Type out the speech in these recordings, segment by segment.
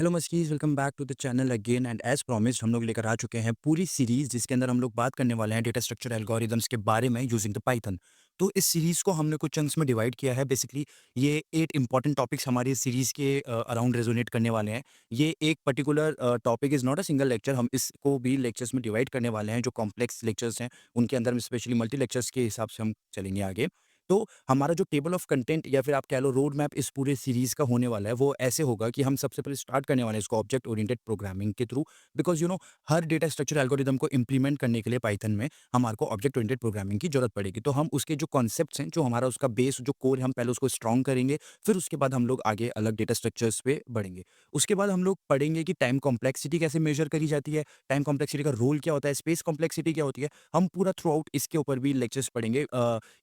Hello muskies, welcome back to the channel again and as promised हम लोग लेकर आ चुके हैं पूरी सीरीज़ जिसके अंदर हम लोग बात करने वाले हैं डेटा स्ट्रक्चर एल्गोरिदम्स के बारे में यूजिंग द पाइथन। तो इस सीरीज़ को हमने कुछ चंक्स में डिवाइड किया है। बेसिकली ये 8 इंपॉर्टेंट टॉपिक्स हमारी इस सीरीज़ के अराउंड रेजोनेट करने वाले हैं। ये एक particular topic is not a single lecture, हम इसको भी लेक्चर्स में डिवाइड करने वाले हैं। जो कॉम्प्लेक्स लेक्चर्स हैं, उनके अंदर में स्पेशली मल्टी लेक्चर्स के हिसाब से हम चलेंगे आगे। तो हमारा जो टेबल ऑफ कंटेंट या फिर आप कह लो रोड मैप इस पूरे सीरीज़ का होने वाला है, वो ऐसे होगा कि हम सबसे पहले स्टार्ट करने वाले हैं इसको ऑब्जेक्ट ओरिएंटेड प्रोग्रामिंग के through. Because her data structure algorithm को इम्प्लीमेंट करने के लिए पाइथन में हमारे को ऑब्जेक्ट ओरिएंटेड प्रोग्रामिंग की ज़रूरत पड़ेगी। तो हम उसके जो कॉन्सेप्ट्स हैं, जो हमारा उसका बेस जो कोर है, हम पहले उसको स्ट्रॉन्ग करेंगे, फिर उसके बाद हम लोग आगे अलग डेटा स्ट्रक्चर्स पे बढ़ेंगे। उसके बाद हम लोग पढ़ेंगे कि टाइम कॉम्प्लेक्सिटी कैसे मेज़र करी जाती है, टाइम कॉम्प्लेक्सिटी का रोल क्या होता है, स्पेस कॉम्प्लेक्सिटी क्या होती है। हम पूरा थ्रू आउट इसके ऊपर भी लेक्चर्स पढ़ेंगे।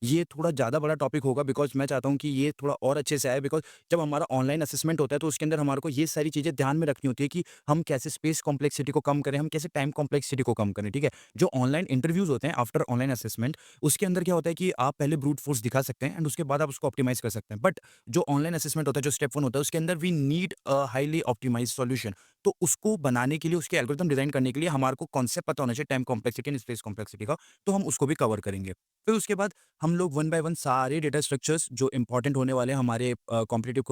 ये थोड़ा ज़्यादा बड़ा टॉपिक होगा बिकॉज़ मैं चाहता हूँ कि ये थोड़ा और अच्छे से आए। बिकॉज़ जब हमारा ऑनलाइन असेसमेंट होता है तो उसके अंदर हमारे को ये सारी चीज़ें ध्यान में रखनी होती है कि हम कैसे स्पेस कॉम्प्लेक्सिटी को कम करें, हम कैसे टाइम कॉम्प्लेक्सिटी को कम करें, ठीक है? जो ऑनलाइन इंटरव्यूज़ होते हैं आफ्टर ऑनलाइन असेसमेंट, उसके अंदर क्या होता है कि आप पहले ब्रूट फोर्स दिखा सकते हैं एंड उसके बाद आप उसको ऑप्टिमाइज़ कर सकते हैं। बट जो ऑनलाइन असेसमेंट होता है, जो स्टेप 1 होता है, उसके अंदर we need a highly optimised solution. तो उसको बनाने के लिए, उसके एल्गोरिथम डिज़ाइन करने के लिए हमारे को कॉन्सेप्ट पता होना चाहिए time complexity and space complexity का, तो हम उसको भी कवर करेंगे। फिर उसके बाद हम लोग वन बाय वन सारे डेटा स्ट्रक्चर्स जो इंपॉर्टेंट होने वाले हैं हमारे कॉम्पिटिटिव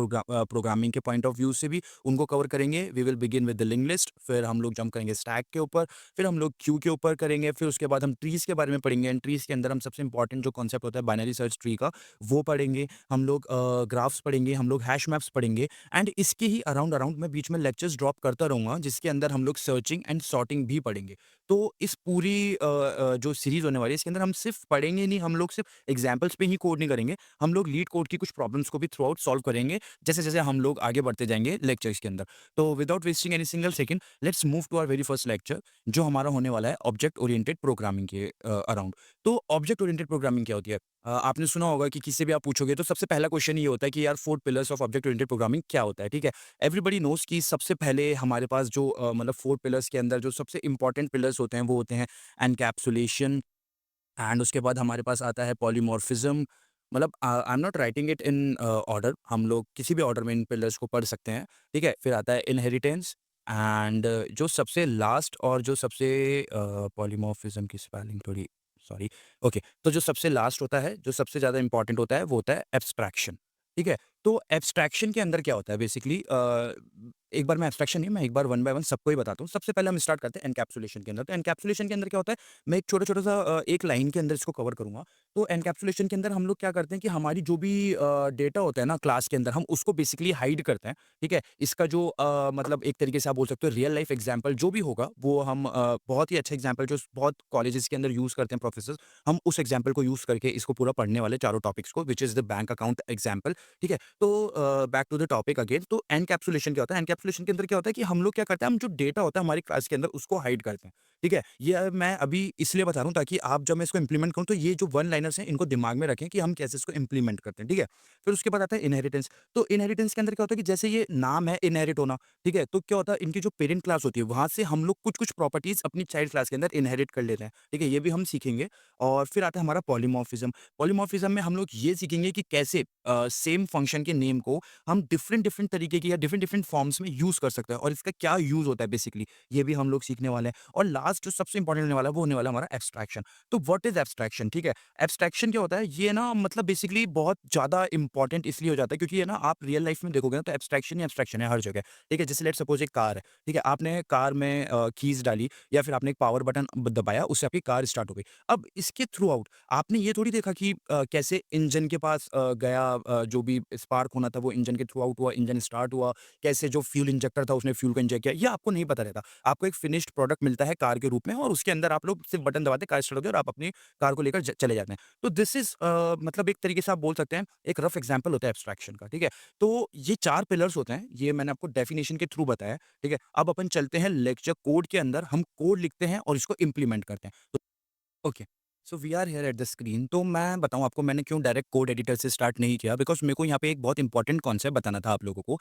प्रोग्रामिंग के पॉइंट ऑफ व्यू से भी उनको कवर करेंगे। We will begin with the link list, फिर हम लोग जंप करेंगे स्टैक के ऊपर, फिर हम लोग क्यू के ऊपर करेंगे, फिर उसके बाद हम ट्रीज़ के बारे में पढ़ेंगे एंड ट्रीज़ के अंदर हम सबसे इंपॉर्टेंट जो कॉन्सेप्ट होता है बाइनरी सर्च ट्री का, वो पढ़ेंगे। हम लोग ग्राफ्स पढ़ेंगे, हम लोग हैश मैप्स पढ़ेंगे एंड इसके ही अराउंड अराउंड मैं बीच में लेक्चर्स ड्रॉप करता रहूँगा जिसके अंदर हम लोग सर्चिंग एंड सॉर्टिंग भी पढ़ेंगे। तो इस पूरी जो सीरीज़ होने वाली है इसके अंदर हम सिर्फ़ पढ़ेंगे नहीं, हम लोग सिर्फ़ एग्ज़ाम्पल्स पे ही कोड नहीं करेंगे, हम लोग लीड कोड की कुछ प्रॉब्लम्स को भी थ्रू आउट सॉल्व करेंगे, जैसे-जैसे हम लोग आगे बढ़ते जाएँगे लेक्चर्स के अंदर। तो without wasting any single second, let's move to our very first lecture जो हमारा होने वाला है ऑब्जेक्ट ओरिएंटेड प्रोग्रामिंग के अराउंड। तो ऑब्जेक्ट ओरिएंटेड प्रोग्रामिंग क्या होती है? आपने सुना होगा कि किसी से भी आप पूछोगे तो सबसे पहला क्वेश्चन ये होता है कि यार 4 pillars of object oriented programming क्या होता है, ठीक है? एवरीबॉडी नोज़ कि सबसे पहले हमारे पास जो मतलब 4 पिलर्स के अंदर जो सबसे इम्पोर्टेंट पिलर्स होते हैं वो होते हैं एनकैप्सुलेशन एंड उसके बाद हमारे पास आता है पॉलीमॉर्फिज्म। मतलब I am not writing it in order, हम लोग किसी भी ऑर्डर में इन पिलर्स को पढ़ सकते हैं, ठीक है? फिर आता है इनहेरिटेंस एंड जो सबसे लास्ट और जो सबसे पॉलीमॉर्फिज्म की स्पेलिंग थोड़ी सॉरी, ओके, तो जो सबसे लास्ट होता है, जो सबसे ज़्यादा इंपॉर्टेंट होता है, वो होता है एब्स्ट्रैक्शन, ठीक है? तो एब्स्ट्रैक्शन के अंदर क्या होता है बेसिकली, एक बार मैं एब्स्ट्रैक्शन नहीं, मैं एक बार वन बाय वन सबको ही बताता हूँ। सबसे पहले हम स्टार्ट करते हैं एनकैप्सुलेशन के अंदर। तो एनकैप्सुलेशन के अंदर क्या होता है, मैं एक छोटा-छोटा सा एक लाइन के अंदर इसको कवर करूँगा। तो एनकैप्सुलेशन के अंदर हम लोग क्या करते हैं कि हमारी जो भी डेटा होता है ना क्लास के अंदर, हम उसको बेसिकली हाइड करते हैं, ठीक है? इसका जो मतलब एक तरीके से आप बोल सकते हो रियल लाइफ एग्ज़ाम्पल जो भी होगा, वो हम बहुत ही अच्छा एग्ज़ाम्पल जो बहुत कॉलेजेस के अंदर यूज़ करते हैं प्रोफेसर्स, हम उस एग्ज़ाम्पल को यूज़ करके इसको पूरा पढ़ने वाले चारों टॉपिक्स को, which is the bank account example, ठीक है? तो back to the topic again, तो एनकैप्सुलेशन क्या होता है? एनकैप्सुलेशन के अंदर क्या होता है कि हम लोग क्या करते हैं, हम जो डेटा होता है हमारी क्लास के अंदर उसको हाइड करते हैं, ठीक है? ये मैं अभी इसलिए बता रहा हूँ ताकि आप जब मैं इसको इम्प्लीमेंट करूँ तो ये जो वन लाइनर्स हैं इनको दिमाग में रखें कि हम कैसे इसको इम्प्लीमेंट करते हैं, ठीक है? फिर उसके बाद आता है इनहेरिटेंस। तो इनहेरिटेंस के अंदर क्या होता है कि जैसे ये नाम है इनहेरिट होना, ठीक है? तो क्या होता है, इनकी जो पेरेंट क्लास होती है वहाँ से हम लोग कुछ-कुछ प्रॉपर्टीज़ अपनी चाइल्ड क्लास के अंदर इनहेरिट कर लेते हैं, ठीक है? ये भी हम सीखेंगे। और फिर आता है हमारा पॉलीमॉर्फिज्म। पॉलीमॉर्फिज्म में हम लोग ये सीखेंगे कि कैसे सेम फंक्शन के नेम को हम डिफरेंट डिफरेंट तरीके की या डिफरेंट डिफरेंट फॉर्म्स में यूज़ कर सकते हैं और इसका क्या यूज़ होता है बेसिकली, ये भी हम लोग सीखने वाले हैं। और लास्ट जो सबसे इंपॉर्टेंट होने वाला है वो होने वाला है हमारा एब्स्ट्रैक्शन। तो व्हाट इज़ एब्स्ट्रैक्शन, ठीक है? एब्स्ट्रैक्शन क्या होता है? ये ना मतलब बेसिकली बहुत ज़्यादा इंपॉर्टेंट इसलिए हो जाता है क्योंकि ये ना आप रियल लाइफ में देखोगे ना तो एब्स्ट्रैक्शन ही एब्स्ट्रैक्शन है हर जगह, ठीक है? जैसे लेट्स सपोज एक कार है, ठीक है? आपने कार में कीज़ डाली या फिर आपने एक पावर बटन दबाया, उससे आपकी कार स्टार्ट हो गई। अब इसके थ्रू आउट आपने ये थोड़ी देखा कि कैसे इंजन के पास गया, जो भी स्पार्क होना था वो इंजन के थ्रू आउट हुआ, इंजन स्टार्ट हुआ, कैसे जो फ्यूल इंजेक्टर था उसने फ्यूल को इंजेक्ट किया, ये आपको नहीं पता रहता। आपको एक फिनिश्ड प्रोडक्ट मिलता है कार के रूप में और उसके अंदर आप लोग सिर्फ बटन दबाते हैं, कार स्टार्ट होती है और आप अपनी कार को लेकर चले जाते हैं। तो दिस इज़ मतलब एक तरीके से आप बोल सकते हैं एक रफ एग्जांपल होता है एब्स्ट्रैक्शन का, ठीक है? तो ये 4 पिलर्स होते हैं, ये मैंने आपको डेफिनिशन के थ्रू बताया, ठीक है? अब अपन चलते हैं लेक्चर कोड के अंदर, हम कोड लिखते हैं और इसको इम्प्लीमेंट करते हैं। Okay, so we are here at the screen. तो मैं बताऊँ आपको मैंने क्यों डायरेक्ट कोड एडिटर से स्टार्ट नहीं किया, बिकॉज़ मेरे को यहाँ पे एक बहुत इंपॉर्टेंट कॉन्सेप्ट बताना था आप लोगों को।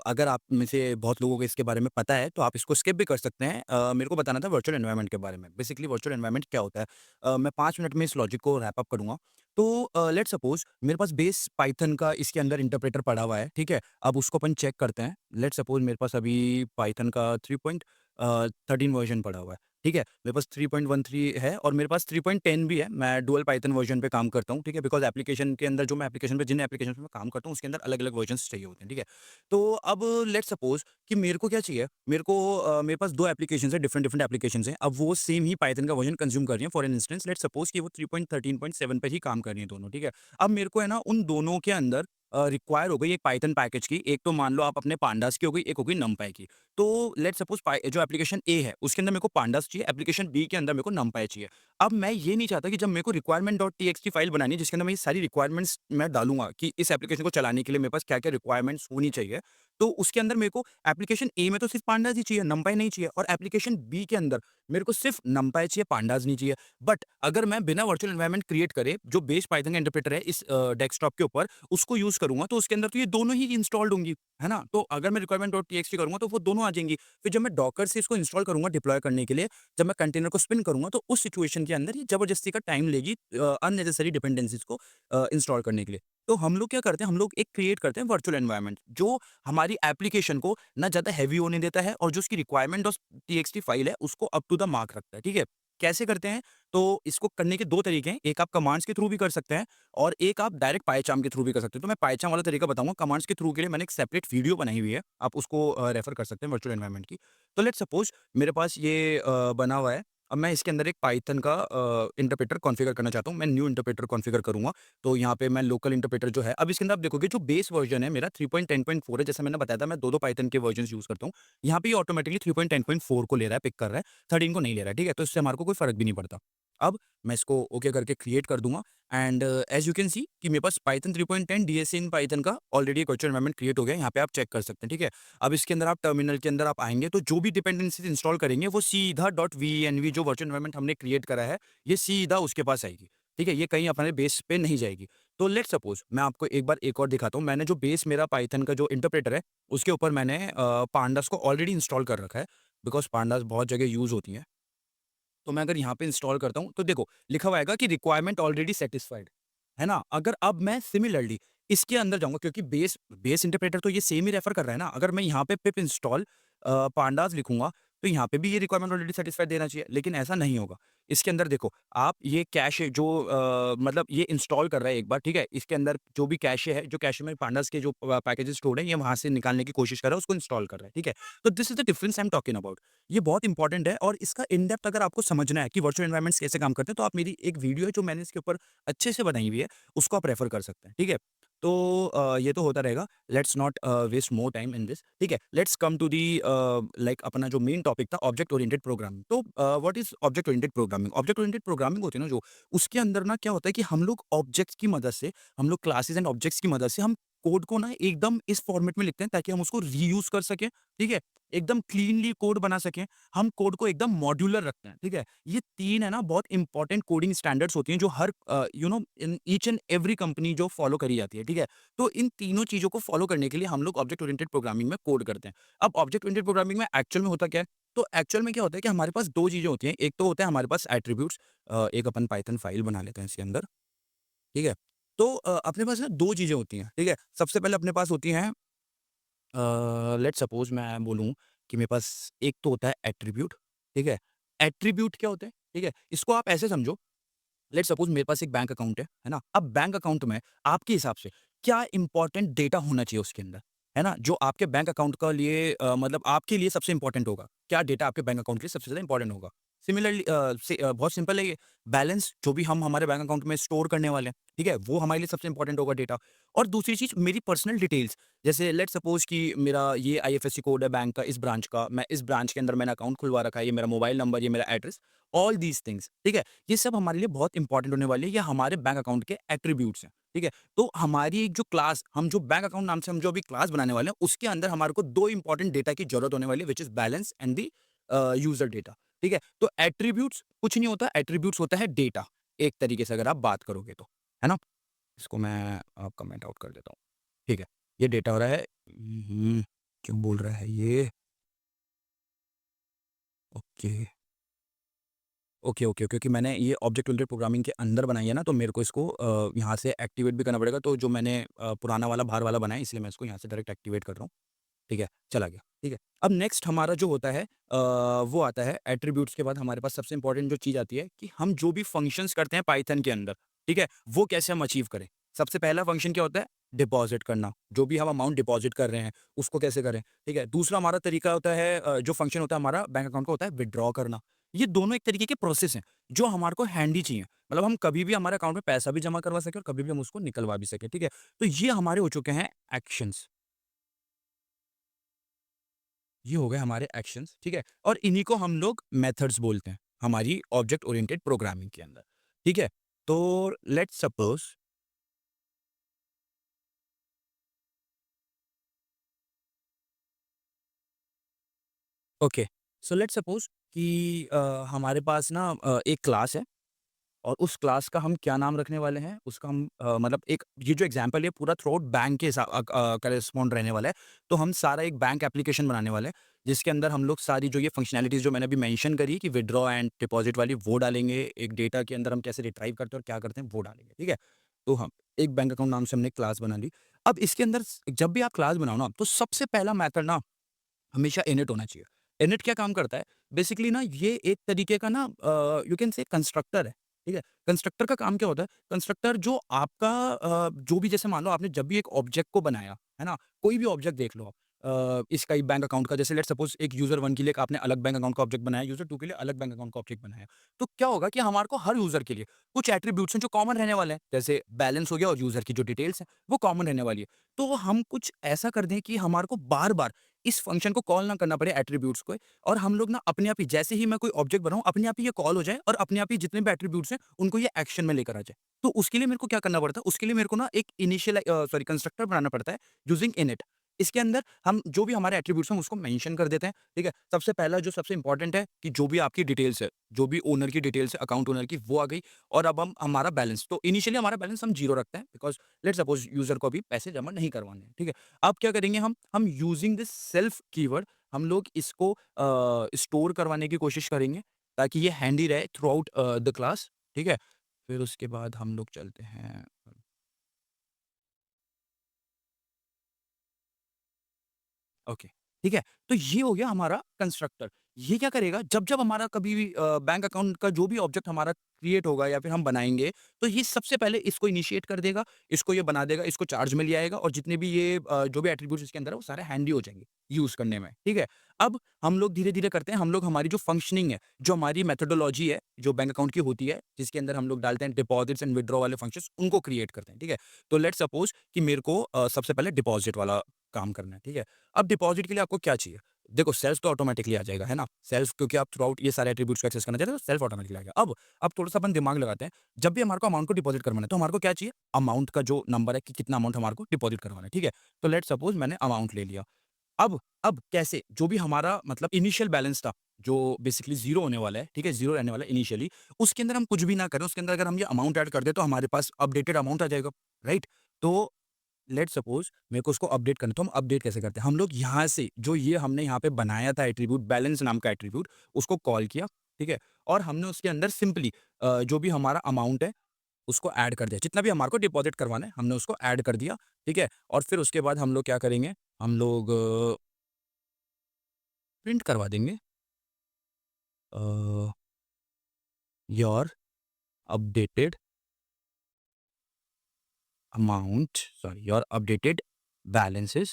अगर आप में से बहुत लोगों को इसके बारे में पता है तो आप इसको स्किप भी कर सकते हैं। मेरे को बताना था वर्चुअल एनवायरनमेंट के बारे में। बेसिकली वर्चुअल एनवायरनमेंट क्या होता है? मैं 5 मिनट में इस लॉजिक को रैप अप करूँगा। तो लेट्स सपोज़ मेरे पास बेस पाइथन का इसके अंदर इंटरप्रेटर पड़ा हुआ है, ठीक है? अब उसको अपन चेक करते हैं। लेट्स सपोज़ मेरे पास अभी पाइथन का 13 वर्ज़न पड़ा हुआ है, ठीक है? मेरे पास 3.13 है और मेरे पास 3.10 भी है। मैं डुअल पाइथन वर्ज़न पे काम करता हूँ, ठीक है? बिकॉज़ एप्लीकेशन के अंदर जो मैं एप्लीकेशन पे जिन एप्लीकेशन पे मैं काम करता हूँ, उसके अंदर अलग-अलग वर्ज़न्स चाहिए होते हैं, ठीक है? तो अब लेट्स सपोज़ कि मेरे को क्या चाहिए? मेरे पास 2 एप्लीकेशंस हैं, डिफरेंट-डिफरेंट एप्लीकेशंस हैं। अब वो सेम ही पाइथन का वर्ज़न कंज़्यूम कर रही हैं। For an instance let's suppose कि वो 3.13.7 पे ही काम कर रही हैं दोनों, ठीक है? अब मेरे को है ना उन दोनों के अंदर रिक्वायर हो गई एक पाइथन पैकेज की। एक तो मान लो आप अपने पांडास की हो गई, एक हो गई नमपाई की। तो लेट्स सपोज़ पाइ जो एप्लीकेशन ए है, उसके अंदर मेरे को पांडास चाहिए, एप्लीकेशन बी के अंदर मेरे को नमपाई चाहिए। अब मैं ये नहीं चाहता कि जब मेरे को रिक्वायरमेंट डॉट टीएक्सटी फाइल बनानी है, जिसके अंदर मैं ये सारी रिक्वायरमेंट्स मैं डालूँगा कि इस एप्लीकेशन को चलाने के लिए मेरे पास क्या-क्या रिक्वायरमेंट्स होनी चाहिए। तो उसके अंदर मेरे को एप्लीकेशन ए में तो सिर्फ़ पांडास ही चाहिए, नमपाई नहीं चाहिए और एप्लीकेशन बी के अंदर मेरे को सिर्फ़ नमपाई चाहिए, पांडास नहीं चाहिए। बट अगर मैं बिना वर्चुअल एनवायरनमेंट क्रिएट करे, जो बेस पाइथन का इंटरप्रेटर है इस डेस्कटॉप के ऊपर, उसको यूज़ करूँगा, तो उसके अंदर तो ये दोनों ही इंस्टॉल्ड होंगी, है ना? तो अगर मैं रिक्वायरमेंट डॉट टीएक्सटी करूँगा, तो वो दोनों आ जाएँगी। फिर जब मैं डॉकर से इसको इंस्टॉल करूँगा डिप्लॉय करने के लिए, जब मैं कंटेनर को स्पिन करूँगा, तो उस सिचुएशन के अंदर ये ज़बरदस्ती का टाइम लेगी अननेसेसरी डिपेंडेंसीज़ को इंस्टॉल करने के लिए। तो हम लोग क्या करते हैं, हम लोग एक क्रिएट करते हैं वर्चुअल एनवायरनमेंट, जो हमारी एप्लीकेशन को ना ज़्यादा हेवी होने देता है और जो उसकी रिक्वायरमेंट डॉट टीएक्सटी फाइल है, उसको अप टू द मार्क रखता है, ठीक है? कैसे करते हैं? तो इसको करने के 2 तरीके हैं। एक आप कमांड्स के थ्रू भी कर सकते हैं और एक आप डायरेक्ट पाइचार्म के थ्रू भी कर सकते हैं। तो मैं पाइचार्म वाला तरीका बताऊँगा, कमांड्स के थ्रू के लिए मैंने एक सेपरेट वीडियो बनाई हुई है। आप उसको रेफर कर सकते हैं वर्चुअल एनवायरनमेंट की। तो लेट्स सपोज़ मेरे पास ये बना हुआ है। अब मैं इसके अंदर एक पाइथन का इंटरप्रेटर कॉन्फ़िगर करना चाहता हूँ। मैं न्यू इंटरप्रेटर कॉन्फ़िगर करूँगा। तो यहाँ पे मैं लोकल इंटरप्रेटर जो है, अब इसके अंदर आप देखोगे जो बेस वर्ज़न है मेरा 3.10.4 है, जैसे मैंने बताया था मैं 2-2 पाइथन के वर्ज़न्स यूज़ करता हूँ। यहाँ पे ये ऑटोमैटिकली 3.10.4 को ले रहा है, पिक कर रहा है, 13 को नहीं ले रहा है, ठीक है? तो इससे हमारे को कोई फ़र्क भी नहीं पड़ता। अब मैं इसको ओके करके क्रिएट कर दूँगा and as you can see कि मेरे पास पाइथन 3.10 डीएसए इन पाइथन का ऑलरेडी एक वर्चुअल एनवायरनमेंट क्रिएट हो गया है, यहाँ पे आप चेक कर सकते हैं, ठीक है? अब इसके अंदर आप टर्मिनल के अंदर आप आएँगे तो जो भी डिपेंडेंसीज़ इंस्टॉल करेंगे वो सीधा डॉट वीएनवी जो वर्चुअल एनवायरनमेंट हमने क्रिएट करा है, ये सीधा उसके पास आएगी, ठीक है? ये कहीं अपने बेस पे नहीं जाएगी। तो लेट्स सपोज़ मैं आपको एक बार एक और दिखाता हूँ, मैंने जो बेस मेरा पाइथन का जो इंटरप्रेटर है, उसके ऊपर मैंने पांडास को ऑलरेडी इंस्टॉल कर रखा है, बिकॉज़ पांडास बहुत जगह यूज़ होती हैं। तो मैं अगर यहाँ पे इंस्टॉल करता हूँ, तो देखो लिखा हुआ आएगा कि रिक्वायरमेंट ऑलरेडी सैटिस्फाइड, है ना? अगर अब मैं सिमिलरली इसके अंदर जाऊँगा क्योंकि बेस बेस इंटरप्रेटर तो ये सेम ही रेफर कर रहा है ना, अगर मैं यहाँ पे पिप इंस्टॉल पांडास लिखूँगा, तो यहाँ पे भी ये रिक्वायरमेंट ऑलरेडी सैटिस्फाइड देना चाहिए, लेकिन ऐसा नहीं होगा। इसके अंदर देखो, आप ये कैशे जो मतलब ये इंस्टॉल कर रहा है एक बार, ठीक है? इसके अंदर जो भी कैशे है, जो कैशे में पांडास के जो पैकेजेस स्टोर्ड हैं, ये वहाँ से निकालने की कोशिश कर रहा है, उसको इंस्टॉल कर रहा है, ठीक है? तो this is the difference I am talking about. ये बहुत इंपॉर्टेंट है और इसका इन डेप्थ अगर आपको समझना है कि वर्चुअल एनवायरनमेंट्स कैसे काम करते हैं, तो आप मेरी एक वीडियो है जो मैंने इसके ऊपर अच्छे से बनाई हुई है, उसको आप रेफर कर सकते हैं, ठीक है? तो ये तो होता रहेगा, let's not waste more time in this, ठीक है? Let's come to the like अपना जो मेन टॉपिक था ऑब्जेक्ट ओरिएंटेड प्रोग्रामिंग। तो what is object oriented programming? Object oriented programming होती है ना जो, उसके अंदर ना क्या होता है कि हम लोग ऑब्जेक्ट्स की मदद से, हम लोग क्लासेस एंड ऑब्जेक्ट्स की मदद से हम कोड को ना एकदम इस फॉर्मेट में लिखते हैं ताकि हम उसको रीयूज़ कर सकें, ठीक है? एकदम क्लीनली कोड बना सकें, हम कोड को एकदम मॉड्यूलर रखते हैं, ठीक है? ये 3 है ना बहुत इंपॉर्टेंट कोडिंग स्टैंडर्ड्स होती हैं जो हर in each and every company जो फॉलो करी जाती है, ठीक है? तो इन तीनों चीज़ों को फॉलो करने के लिए हम लोग ऑब्जेक्ट ओरिएंटेड प्रोग्रामिंग में कोड करते हैं। अब ऑब्जेक्ट ओरिएंटेड प्रोग्रामिंग में एक्चुअल में होता क्या है? तो एक्चुअल में क्या होता है कि हमारे पास 2 चीज़ें होती हैं। एक तो होता है हमारे पास एट्रिब्यूट्स, एक अपन पाइथन फाइल बना लेते हैं इसके अंदर, ठीक है? तो अपने पास ना 2 चीज़ें होती हैं, ठीक है? सबसे पहले अपने पास होती हैं लेट्स सपोज़ मैं बोलूँ कि मेरे पास एक तो होता है एट्रिब्यूट, ठीक है? एट्रिब्यूट क्या होता है? ठीक है? इसको आप ऐसे समझो, लेट्स सपोज़ मेरे पास एक बैंक अकाउंट है ना? अब बैंक अकाउंट में आपके हिसाब से क्या इम्पोर्टेंट डेटा होना चाहिए उसके अंदर, है ना? जो आपके बैंक अकाउंट का लिए मतलब आपके लिए सबसे इम्पोर्टेंट होगा। क्या डेटा आपके बैंक अकाउंट के लिए सबसे ज़्यादा इम्पोर्टेंट होगा? सिमिलरली बहुत सिंपल है ये, बैलेंस जो भी हम हमारे बैंक अकाउंट में स्टोर करने वाले हैं, ठीक है? वो हमारे लिए सबसे इम्पोर्टेंट होगा डेटा। और दूसरी चीज़ मेरी पर्सनल डिटेल्स, जैसे लेट्स सपोज़ कि मेरा ये आईएफएससी कोड है बैंक का, इस ब्रांच का, मैं इस ब्रांच के अंदर मैंने अकाउंट खुलवा रखा है, ये मेरा मोबाइल नंबर, ये मेरा एड्रेस, ऑल दीज़ थिंग्स, ठीक है? ये सब हमारे लिए बहुत इंपॉर्टेंट होने वाली है, ये हमारे बैंक अकाउंट के एट्रीब्यूट्स हैं, ठीक है? तो हमारी एक जो क्लास, हम जो बैंक अकाउंट नाम से हम जो अभी क्लास बनाने वाले हैं, उसके अंदर हमारे को 2 इंपॉर्टेंट डेटा की ज़रूरत होने वाली है, which is balance and the user data, ठीक है? तो एट्रीब्यूट्स कुछ नहीं होता, एट्रीब्यूट्स होता है डेटा, एक तरीके से अगर आप बात करोगे तो, है ना? इसको मैं कमेंट आउट कर देता हूँ, ठीक है? ये डेटा हो रहा है क्यों बोल रहा है ये? ओके। ओके, ओके, क्योंकि मैंने ये ऑब्जेक्ट ओरिएंटेड प्रोग्रामिंग के अंदर बनाई है ना, तो मेरे को इसको यहाँ से एक्टिवेट भी करना पड़ेगा, तो जो मैंने पुराना वाला बाहर वाला बनाया है, इसलिए मैं इसको यहाँ से डायरेक्ट एक्टिवेट कर रहा हूँ। ठीक है, चला गया, ठीक है। अब नेक्स्ट हमारा जो होता है वो आता है एट्रिब्यूट्स के बाद हमारे पास सबसे इम्पोर्टेंट जो चीज़ आती है कि हम जो भी फंक्शंस करते हैं पाइथन के अंदर, ठीक है? वो कैसे हम अचीव करें? सबसे पहला फंक्शन क्या होता है? डिपॉज़िट करना, जो भी हम अमाउंट डिपॉज़िट कर रहे हैं, उसको कैसे करें, ठीक है? दूसरा हमारा तरीका होता है जो फंक्शन होता है हमारा बैंक अकाउंट का होता है विथड्रॉ करना। ये दोनों एक तरीके के प्रोसेस हैं, जो हमारे को हैंडी चाहिए। मतलब हम कभी भी हमारे अकाउंट में पैसा भी जमा करवा सकें और कभी भी हम उसको निकलवा भी सकें, ठीक है? तो ये हमारे हो चुके हैं एक्शंस। ये हो गए हमारे एक्शंस, ठीक है? और इन्हीं को हम लोग मेथड्स बोलते हैं, हमारी ऑब्जेक्ट ओरिएंटेड प्रोग्रामिंग के अंदर, ठीक है? तो let's suppose okay, so let's suppose कि हमारे पास ना एक क्लास है और उस क्लास का हम क्या नाम रखने वाले हैं, उसका हम मतलब एक ये जो एग्ज़ाम्पल है पूरा थ्रू आउट बैंक के कॉरेस्पॉन्ड रहने वाला है। तो हम सारा एक बैंक एप्लीकेशन बनाने वाले हैं, जिसके अंदर हम लोग सारी जो ये फंक्शनैलिटीज़ जो मैंने अभी मेंशन करी कि विथड्रॉ एंड डिपॉज़िट वाली वो डालेंगे, एक डेटा के अंदर हम कैसे रिट्राइव करते हैं और क्या करते हैं वो डालेंगे, ठीक है? तो हम एक बैंक अकाउंट नाम से हमने क्लास बना ली। अब इसके अंदर जब भी आप क्लास बनाओ ना, तो सबसे पहला मेथड ना हमेशा इनिट होना चाहिए। इनिट क्या काम करता है? बेसिकली ना ये एक तरीके का ना यू कैन से कंस्ट्रक्टर है, ठीक है? कंस्ट्रक्टर का काम क्या होता है? कंस्ट्रक्टर जो आपका जो भी जैसे मान लो आपने जब भी एक ऑब्जेक्ट को बनाया, है ना? कोई भी ऑब्जेक्ट देख लो आप इसका ही बैंक अकाउंट का जैसे लेट्स सपोज़ एक यूज़र 1 के लिए एक आपने अलग बैंक अकाउंट का ऑब्जेक्ट बनाया, यूज़र 2 के लिए अलग बैंक अकाउंट का ऑब्जेक्ट बनाया। तो क्या होगा कि हमारे को हर यूज़र के लिए कुछ एट्रिब्यूट्स हैं जो कॉमन रहने वाले हैं। जैसे बैलेंस हो गया और यूज़र की जो डिटेल्स हैं, वो कॉमन रहने वाली है। तो हम कुछ ऐसा कर दें कि हमारे को बार-बार इस फंक्शन को कॉल ना करना पड़े एट्रिब्यूट्स को और हम लोग ना अपने आप ही जैसे ही मैं कोई ऑब्जेक्ट बनाऊँ, अपने आप ही ये कॉल हो जाए और अपने आप ही जितने भी एट्रिब्यूट्स हैं, उनको ये एक्शन में लेकर आ जाए। तो उसके लिए मेरे को क्या करना पड़ता है? उसके लिए मेरे को ना एक इनिशियल सॉरी कंस्ट्रक्टर बनाना पड़ता है यूजिंग इनिट। इसके अंदर हम जो भी हमारे एट्रिब्यूट्स हैं, उसको मेंशन कर देते हैं, ठीक है? सबसे पहला जो सबसे इम्पोर्टेंट है कि जो भी आपकी डिटेल्स है, जो भी ओनर की डिटेल्स है, अकाउंट ओनर की, वो आ गई और अब हम हमारा बैलेंस तो इनिशियली हमारा बैलेंस हम 0 रखते हैं बिकॉज़ लेट्स सपोज़ यूज़र को अभी पैसे जमा नहीं करवाने हैं, ठीक है? अब क्या करेंगे हम यूजिंग दिस सेल्फ कीवर्ड हम लोग इसको स्टोर करवाने की कोशिश करेंगे ताकि ये हैंडी रहे थ्रू आउट द क्लास, ठीक है? फिर उसके बाद हम लोग चलते हैं ओके, ठीक है? तो ये हो गया हमारा कंस्ट्रक्टर। ये क्या करेगा जब-जब हमारा कभी भी बैंक अकाउंट का जो भी ऑब्जेक्ट हमारा क्रिएट होगा या फिर हम बनाएँगे, तो ये सबसे पहले इसको इनिशिएट कर देगा, इसको ये बना देगा, इसको चार्ज में ले आएगा और जितने भी ये जो भी एट्रिब्यूट्स इसके अंदर है वो सारे हैंडी हो जाएँगे यूज़ करने में, ठीक है? अब हम लोग धीरे-धीरे करते हैं, हम लोग हमारी जो फंक्शनिंग है, जो हमारी मेथोडोलॉजी है, जो बैंक अकाउंट की होती है, जिसके अंदर हम लोग डालते हैं डिपॉज़िट्स एंड विथड्रॉ वाले फंक्शंस, उनको क्रिएट करते हैं, ठीक है? तो लेट्स सपोज़ कि मेरे को सबसे पहले डिपॉज़िट वाला काम करना है, ठीक है? अब डिपॉज़िट के लिए आपको क्या चाहिए? देखो सेल्स तो ऑटोमैटिकली आ जाएगा, है ना? सेल्स क्योंकि आप थ्रू आउट ये सारे एट्रिब्यूट्स को एक्सेस करना चाहते हो तो सेल्फ ऑटोमैटिकली आएगा। अब थोड़ा-सा अपन दिमाग लगाते हैं, जब भी हमारे को अमाउंट को डिपॉज़िट करवाना है, तो हमारे को क्या चाहिए? अमाउंट का जो नंबर है कि कितना अमाउंट हमारे को डिपॉज़िट करवाना है, ठीक है? तो लेट्स सपोज़ मैंने अमाउंट ले लिया। अब कैसे? जो भी हमारा मतलब इनिशियल बैलेंस था, जो बेसिकली 0 होने वाला है, ठीक है? 0 रहने वाला है इनिशियली, उसके अंदर हम कुछ भी ना करें, उसके अंदर अगर हम ये अमाउंट ऐड कर दें, तो हमारे पास अपडेटेड अमाउंट आ जाएगा, राइट? तो लेट्स सपोज़ मेरे को उसको अपडेट करना है, तो हम अपडेट कैसे करते हैं? हम लोग यहाँ से जो ये हमने यहाँ पे बनाया था एट्रिब्यूट बैलेंस नाम का एट्रिब्यूट, उसको कॉल किया, ठीक है? और हमने उसके अंदर सिंपली जो भी हमारा अमाउंट है, उसको ऐड कर दिया। जितना भी हमारे को डिपॉज़िट करवाना है, हमने उसको ऐड कर दिया, ठीक है? और फिर उसके बाद हम लोग क्या करेंगे, हम लोग प्रिंट करवा देंगे uh, your updated amount sorry your updated balances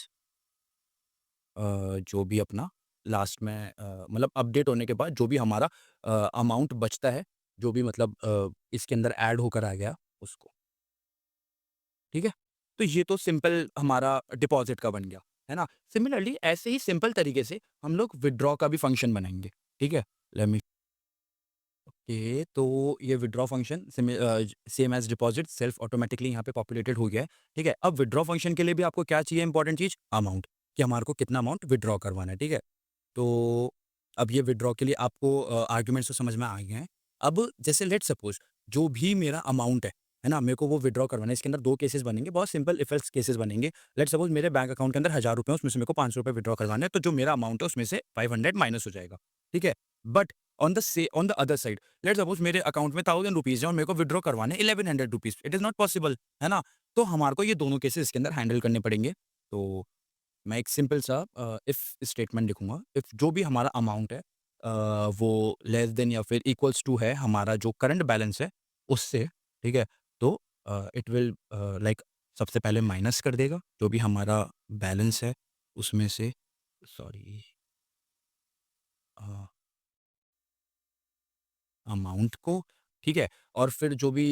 जो भी अपना लास्ट में मतलब अपडेट होने के बाद जो भी हमारा अमाउंट बचता है, जो भी मतलब इसके अंदर ऐड होकर आ गया उसको, ठीक है? तो ये तो सिंपल हमारा डिपॉज़िट का बन गया, है ना? सिमिलरली ऐसे ही सिंपल तरीके से हम लोग विथड्रॉ का भी फंक्शन बनाएँगे, ठीक है? लेट मी ओके, तो ये withdraw function same as deposit self automatically यहाँ पे पॉपुलेटेड हो गया है, ठीक है? अब विथड्रॉ फंक्शन के लिए भी आपको क्या चाहिए इम्पोर्टेंट चीज़? अमाउंट, कि हमारे को कितना अमाउंट विथड्रॉ करवाना है, ठीक है? तो अब ये विथड्रॉ के लिए आपको आर्ग्यूमेंट्स तो समझ में आ गए हैं। अब जैसे लेट्स सपोज़ जो भी मेरा अमाउंट है ना? मेरे को वो विथड्रॉ करवाना है। इसके अंदर 2 केसेस बनेंगे, बहुत सिंपल इफ एल्स केसेस बनेंगे। लेट्स सपोज़ मेरे बैंक अकाउंट के अंदर ₹1000 हैं, उसमें से मेरे को ₹500 विथड्रॉ करवाना है, तो जो मेरा अमाउंट है उसमें से 500 माइनस हो जाएगा, ठीक है? But on the other side let's suppose मेरे अकाउंट में ₹1000 है और मेरे को विथड्रॉ करवाने ₹1100, इट इज़ नॉट पॉसिबल, है ना? तो हमारे को ये दोनों केसेस इसके अंदर हैंडल करने पड़ेंगे। तो मैं एक सिंपल सा इफ स्टेटमेंट लिखूँगा, इफ जो भी हमारा अमाउंट है वो लेस देन या फिर इक्वल्स टू है हमारा जो करंट बैलेंस है उससे, ठीक है? तो इट विल लाइक सबसे पहले माइनस कर देगा, जो भी हमारा बैलेंस है उसमें से, सॉरी, अ, अमाउंट को, ठीक है? और फिर जो भी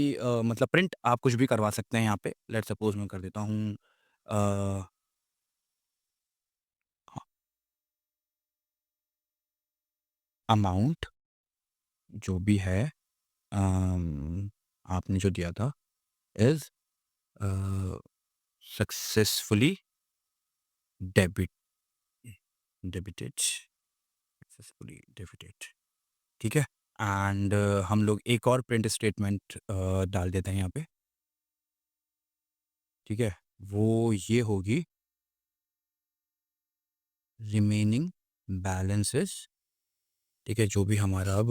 मतलब प्रिंट आप कुछ भी करवा सकते हैं यहाँ पे, लेट्स सपोज मैं कर देता हूँ अ, अमाउंट जो भी है आपने जो दिया था is a, successfully debit debited successfully debited, ठीक है? एंड हम लोग एक और प्रिंट स्टेटमेंट डाल देते हैं यहाँ पे, ठीक है? वो ये होगी, रिमेनिंग बैलेंसेस, ठीक है? जो भी हमारा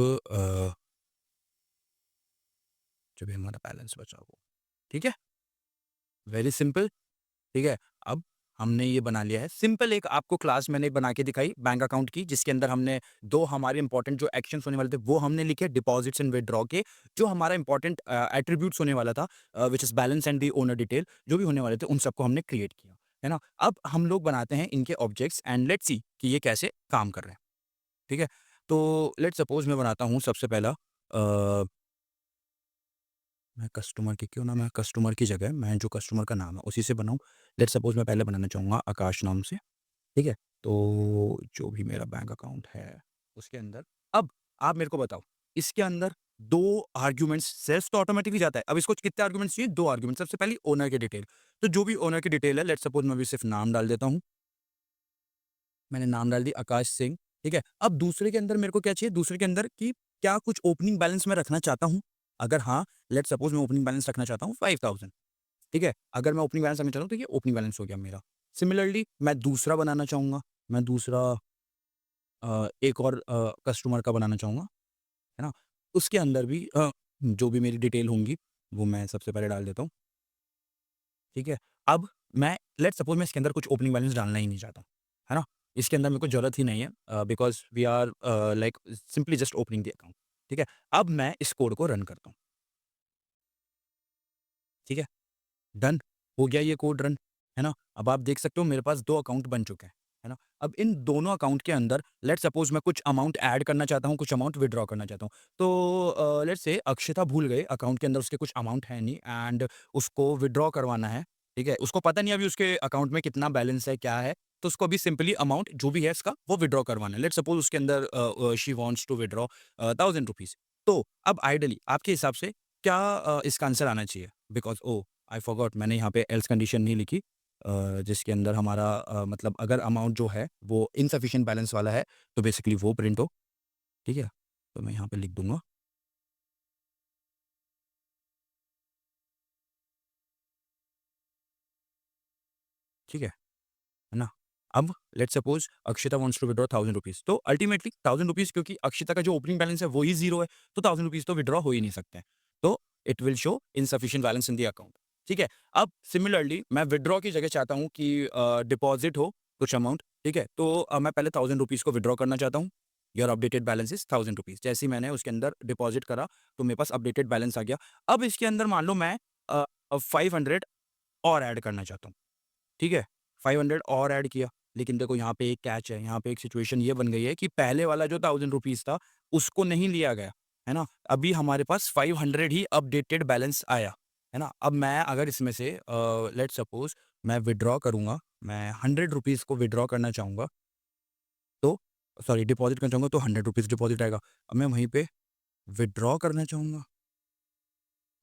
बैलेंस बचा वो, ठीक है? Very simple. ठीक है? अब हमने ये बना लिया है। सिंपल एक आपको क्लास मैंने बना के दिखाई बैंक अकाउंट की, जिसके अंदर हमने 2 हमारे इम्पोर्टेंट जो एक्शन्स होने वाले थे, वो हमने लिखे डिपॉज़िट्स एंड विथड्रॉ के। जो हमारा इम्पोर्टेंट एट्रिब्यूट्स होने वाला था which is balance and the owner detail, जो भी होने वाले थे, उन सबको हमने क्रिएट किया। है ना? अब हम लोग बनाते हैं इनके ऑब्जेक्ट्स एंड लेट्स सी कि ये कैसे काम कर रहे हैं। ठीक है? तो लेट्स सपोज़ मैं बनाता हूँ सबसे पहला मैं कस्टमर की क्यों ना मैं कस्टमर की जगह मैं जो कस्टमर का नाम है उसी से बनाऊँ। लेट्स सपोज़ मैं पहले बनाना चाहूँगा आकाश नाम से, ठीक है? तो जो भी मेरा बैंक अकाउंट है, उसके अंदर अब आप मेरे को बताओ, इसके अंदर 2 आर्ग्यूमेंट्स सेल्स तो ऑटोमैटिकली जाता है। अब इसको कितने आर्ग्यूमेंट्स चाहिए? 2 आर्ग्यूमेंट्स। सबसे पहली ओनर की डिटेल। तो जो भी ओनर की डिटेल है लेट्स सपोज़ मैं अभी सिर्फ़ नाम डाल देता हूँ। मैंने नाम डाल दिया आकाश सिंह, ठीक है? अब दूसरे के अंदर मेरे को क्या चाहिए? दूसरे के अंदर कि क्या कुछ ओपनिंग बैलेंस मैं रखना चाहता हूँ? अगर हाँ, लेट्स सपोज़ मैं ओपनिंग बैलेंस रखना चाहता हूँ 5000, ठीक है? अगर मैं ओपनिंग बैलेंस रखना चाहता हूँ तो ये ओपनिंग बैलेंस हो गया मेरा। सिमिलरली मैं दूसरा बनाना चाहूँगा, मैं दूसरा एक और कस्टमर का बनाना चाहूँगा, है ना? उसके अंदर भी जो भी मेरी डिटेल होंगी, वो मैं सबसे पहले डाल देता हूँ, ठीक है? अब मैं लेट्स सपोज़ मैं इसके अंदर कुछ ओपनिंग बैलेंस डालना ही नहीं चाहता, है ना? इसके अंदर मेरे को ज़रूरत ही नहीं है because we are like simply just opening the account, ठीक है? अब मैं इस कोड को रन करता हूँ, ठीक है? डन, हो गया ये कोड रन, है ना? अब आप देख सकते हो मेरे पास 2 अकाउंट बन चुके हैं, है ना? अब इन दोनों अकाउंट के अंदर लेट्स सपोज़ मैं कुछ अमाउंट ऐड करना चाहता हूँ, कुछ अमाउंट विथड्रॉ करना चाहता हूँ। तो लेट्स से अक्षिता भूल गए अकाउंट के अंदर उसके कुछ अमाउंट है नहीं एंड उसको विथड्रॉ करवाना है, ठीक है? उसको पता नहीं अभी उसके अकाउंट में कितना बैलेंस है, क्या है? तो उसको अभी सिंपली अमाउंट जो भी है इसका वो विथड्रॉ करवाना है। लेट्स सपोज़ उसके अंदर शी वांट्स टू विथड्रॉ ₹1000। तो अब आइडियली आपके हिसाब से क्या इसका आंसर आना चाहिए? Because oh! आई फॉरगॉट मैंने यहाँ पे एल्स कंडीशन नहीं लिखी जिसके अंदर हमारा मतलब अगर अमाउंट जो है वो इनसफिशिएंट बैलेंस वाला है तो बेसिकली वो प्रिंट हो, ठीक है? तो मैं यहाँ पे लिख दूँगा, ठीक है ना? अब let's suppose Akshita wants to withdraw ₹1000 तो अल्टीमेटली ₹1000 क्योंकि अक्षिता का जो ओपनिंग बैलेंस है वो ही 0 है, तो ₹1000 तो विथड्रॉ हो ही नहीं सकते हैं। तो it will show insufficient balance in the account, ठीक है? अब सिमिलरली मैं विथड्रॉ की जगह चाहता हूँ कि डिपॉज़िट हो कुछ अमाउंट, ठीक है? तो मैं पहले ₹1000 को विथड्रॉ करना चाहता हूँ। योर अपडेटेड बैलेंस इज़ ₹1000 जैसे ही मैंने उसके अंदर डिपॉज़िट करा, तो मेरे पास अपडेटेड बैलेंस आ गया। अब इसके अंदर मान लो मैं 500 और ऐड करना चाहता हूँ। ठीक है? 500 और ऐड किया, लेकिन देखो यहाँ पे एक कैच है, यहाँ पे एक सिचुएशन ये बन गई है कि पहले वाला जो ₹1000 था, उसको नहीं लिया गया, है ना? अभी हमारे पास 500 ही अपडेटेड बैलेंस आया, है ना? अब मैं अगर इसमें से लेट्स सपोज़ मैं विथड्रॉ करूँगा, मैं ₹100 को विथड्रॉ करना चाहूँगा, तो सॉरी डिपॉज़िट करना चाहूँगा तो ₹100 डिपॉज़िट आएगा। अब मैं वहीं पे विथड्रॉ करना चाहूँगा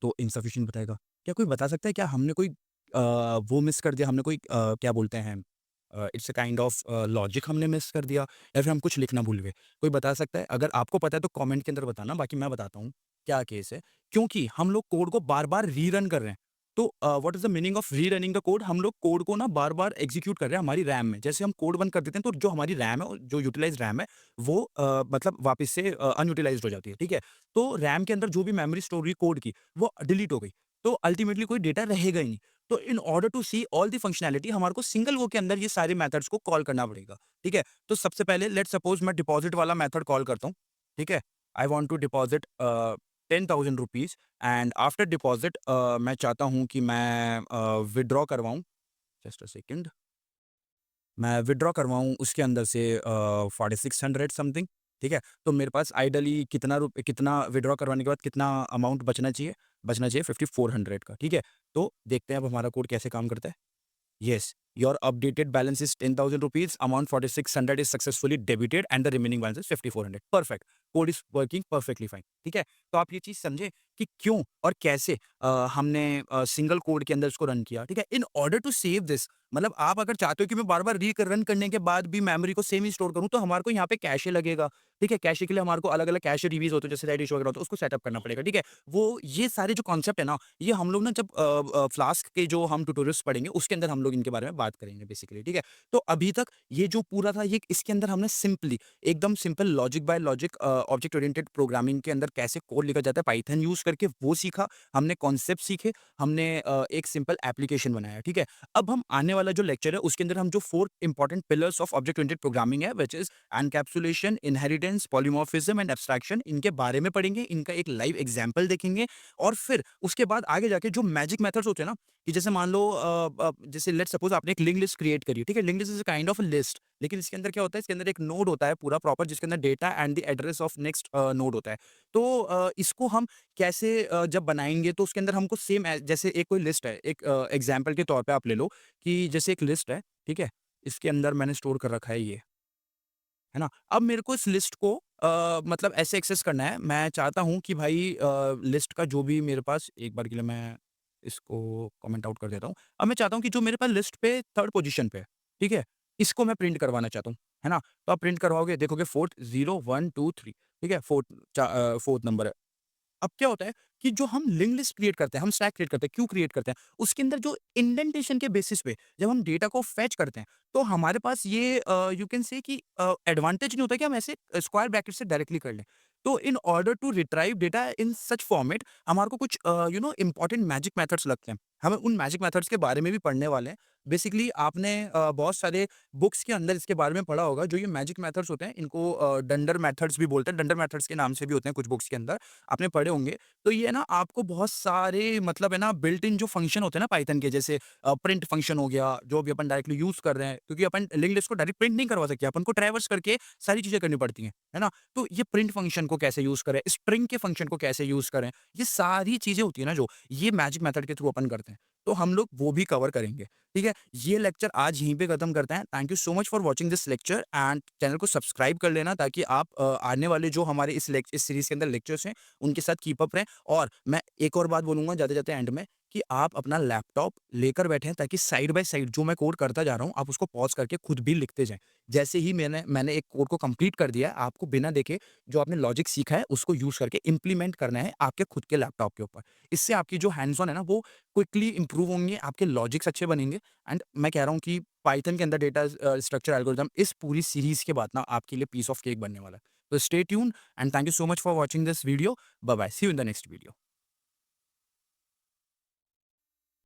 तो इनसफिशिएंट बताएगा। क्या कोई बता सकता है क्या हमने कोई वो मिस कर दिया हमने कोई क्या बोलते हैं it's a kind of logic हमने मिस कर दिया या फिर हम कुछ लिखना भूल गए? कोई बता सकता है? अगर आपको पता है तो कमेंट के अंदर बताना बाकी मैं बताता हूँ, क्या केस है। क्योंकि हम लोग कोड को बार-बार रीरन कर रहे हैं, तो what is the meaning of rerunning the code? हम लोग कोड को ना बार-बार एग्ज़ीक्यूट कर रहे हैं हमारी रैम में। जैसे हम कोड बंद कर देते हैं तो जो हमारी रैम है, जो यूटिलाइज़्ड रैम है, वो मतलब वापस से अनयूटिलाइज़्ड हो जाती है, ठीक है? तो रैम के अंदर जो भी मेमोरी स्टोर हुई कोड की, वो डिलीट हो गई। तो अल्टीमेटली कोई डेटा रहेगा ही नहीं। तो in order to see all the functionality हमारे को सिंगल वो के अंदर ये सारे मेथड्स को कॉल करना पड़ेगा, ठीक है? तो सबसे पहले लेट्स सपोज़ मैं डिपॉज़िट वाला मेथड कॉल करता हूँ, ठीक है? I want to deposit 10,000 rupees and after deposit मैं चाहता हूँ कि मैं विथड्रॉ करवाऊँ। Just a second. मैं विथड्रॉ करवाऊँ उसके अंदर से 4600 समथिंग, ठीक है? तो मेरे पास आइडियली कितना विथड्रॉ करवाने के बाद कितना अमाउंट बचना चाहिए? बचना चाहिए 5400 का, ठीक है? तो देखते हैं अब हमारा कोड कैसे काम करता है। Yes, your updated balance is 10,000 rupees. Amount 4,600 is successfully debited and the remaining balance is 5,400. Perfect. Code is working perfectly fine. ठीक है? तो आप ये चीज़ समझे कि क्यों और कैसे हमने सिंगल कोड के अंदर इसको रन किया, ठीक है? In order to save this, मतलब आप अगर चाहते हो कि मैं बार-बार रन करने के बाद भी मेमोरी को सेम ही स्टोर करूँ, तो हमारे को यहाँ पे कैशे लगेगा, ठीक है? कैशे के लिए हमारे को अलग-अलग कैशे रिवीज़ होते हैं, जैसे रेडिश वगैरह होता है, उसको सेटअप करना पड़ेगा, ठीक है? वो ये सारे जो कॉन्सेप्ट है ना, ये हम लोग ना जब फ्लास्क के जो हम ट्यूटोरियल्स पढ़ेंगे उसके अंदर हम लोग इनके बारे में बात करेंगे बेसिकली, ठीक है? तो अभी तक ये जो पूरा था ये इसके अंदर हमने सिंपली एकदम simple logic by logic object oriented programming के अंदर कैसे कोड लिखा जाता है पाइथन यूज़ करके वो सीखा, हमने कॉन्सेप्ट सीखे, हमने एक सिंपल एप्लीकेशन बनाया, ठीक है? अब हम आने वाला जो लेक्चर है उसके अंदर हम जो 4 important pillars of object oriented programming है which is encapsulation, inheritance, polymorphism and abstraction, इनके बारे में पढ़ेंगे, इनका एक लाइव एग्जांपल देखेंगे और फिर उसके बाद आगे जाके जो मैजिक मेथड्स होते हैं ना, कि जैसे मान लो जैसे लेट्स सपोज आपने एक लिंक लिस्ट क्रिएट करी है, ठीक है? Link list is a kind of a list, लेकिन इसके अंदर क्या होता है, इसके अंदर एक नोड होता है पूरा प्रॉपर जिसके अंदर data and the address of next node होता है। तो इसको हम कैसे जब बनाएँगे तो उसके अंदर हमको सेम जैसे एक कोई लिस्ट है, एक एग्जांपल के तौर पे आप ले लो कि जैसे एक लिस्ट है, ठीक है? इसके अंदर मैंने स्टोर कर रखा है ये, है ना? अब मेरे को इस लिस्ट को मतलब ऐसे एक्सेस करना है, मैं चाहता हूँ कि भाई लिस्ट का जो भी मेरे पास एक बार के लिए मैं इसको कमेंट आउट कर देता हूँ। अब मैं चाहता हूँ कि जो मेरे पास लिस्ट पे 3rd पोज़ीशन पे है, ठीक है? इसको मैं प्रिंट करवाना चाहता हूँ, है ना? तो आप प्रिंट करवाओगे, देखोगे 4th 0 1 2 3, ठीक है? 4th नंबर है। अब क्या होता है कि जो हम लिंक लिस्ट क्रिएट करते हैं, हम स्टैक क्रिएट करते हैं, क्यों क्रिएट करते हैं? उसके अंदर जो इंडेंटेशन के बेसिस पे जब हम डेटा को फेच करते हैं, तो हमारे पास ये यू कैन से कि एडवांटेज नहीं होता कि हम ऐसे स्क्वायर ब्रैकेट से डायरेक्टली कर लें। तो in order to retrieve data in such format हमारे को कुछ इम्पोर्टेंट मैजिक मेथड्स लगते हैं। हमें उन मैजिक मेथड्स के बारे में भी पढ़ने वाले हैं। बेसिकली आपने बहुत सारे बुक्स के अंदर इसके बारे में पढ़ा होगा, जो ये मैजिक मेथड्स होते हैं, इनको डंडर मेथड्स भी बोलते हैं। डंडर मेथड्स के नाम से भी होते हैं कुछ बुक्स के अंदर, आपने पढ़े होंगे। तो ये ना आपको बहुत सारे मतलब है ना बिल्ट इन जो फंक्शन होते हैं ना पाइथन के, जैसे प्रिंट फंक्शन हो गया, जो भी अपन डायरेक्टली यूज़ कर रहे हैं, क्योंकि अपन लिंक्ड लिस्ट को डायरेक्ट प्रिंट नहीं करवा सकते, अपन को ट्रैवर्स करके सारी चीज़ें करनी पड़ती हैं, है ना? तो ये प्रिंट फंक्शन को कैसे यूज़ करें, स्ट्रिंग के फंक्शन को कैसे यूज़ करें, ये सारी चीज़ें होती है ना जो, ये मैजिक मेथड के थ्रू अपन करते हैं। तो हम लोग वो भी कवर करेंगे, ठीक है? ये लेक्चर आज यहीं पे खत्म करते हैं। Thank you so much for watching this lecture and channel को सब्सक्राइब कर लेना ताकि आप आने वाले जो हमारे इस सीरीज़ के अंदर लेक्चर्स हैं, उनके साथ कीप अप रहें। और मैं एक और बात बोलूँगा जाते-जाते एंड में कि आप अपना लैपटॉप लेकर बैठें ताकि साइड बाय साइड जो मैं कोड करता जा रहा हूँ, आप उसको पॉज़ करके खुद भी लिखते जाएँ। जैसे ही मैंने एक कोड को कंप्लीट कर दिया है, आपको बिना देखे जो आपने लॉजिक सीखा है, उसको यूज़ करके इम्प्लीमेंट करना है आपके खुद के लैपटॉप के ऊपर। इससे आपकी जो हैंड्स ऑन है ना, वो क्विकली इम्प्रूव होंगे, आपके लॉजिक्स अच्छे बनेंगे एंड मैं कह रहा हूँ कि पाइथन के अंदर डेटा स्ट्रक्चर एल्गोरिथम इस पूरी सीरीज़ के बाद ना आपके लिए पीस ऑफ केक बनने वाला है। तो stay tuned and thank you so much for watching this video. Bye bye. See you in the next video.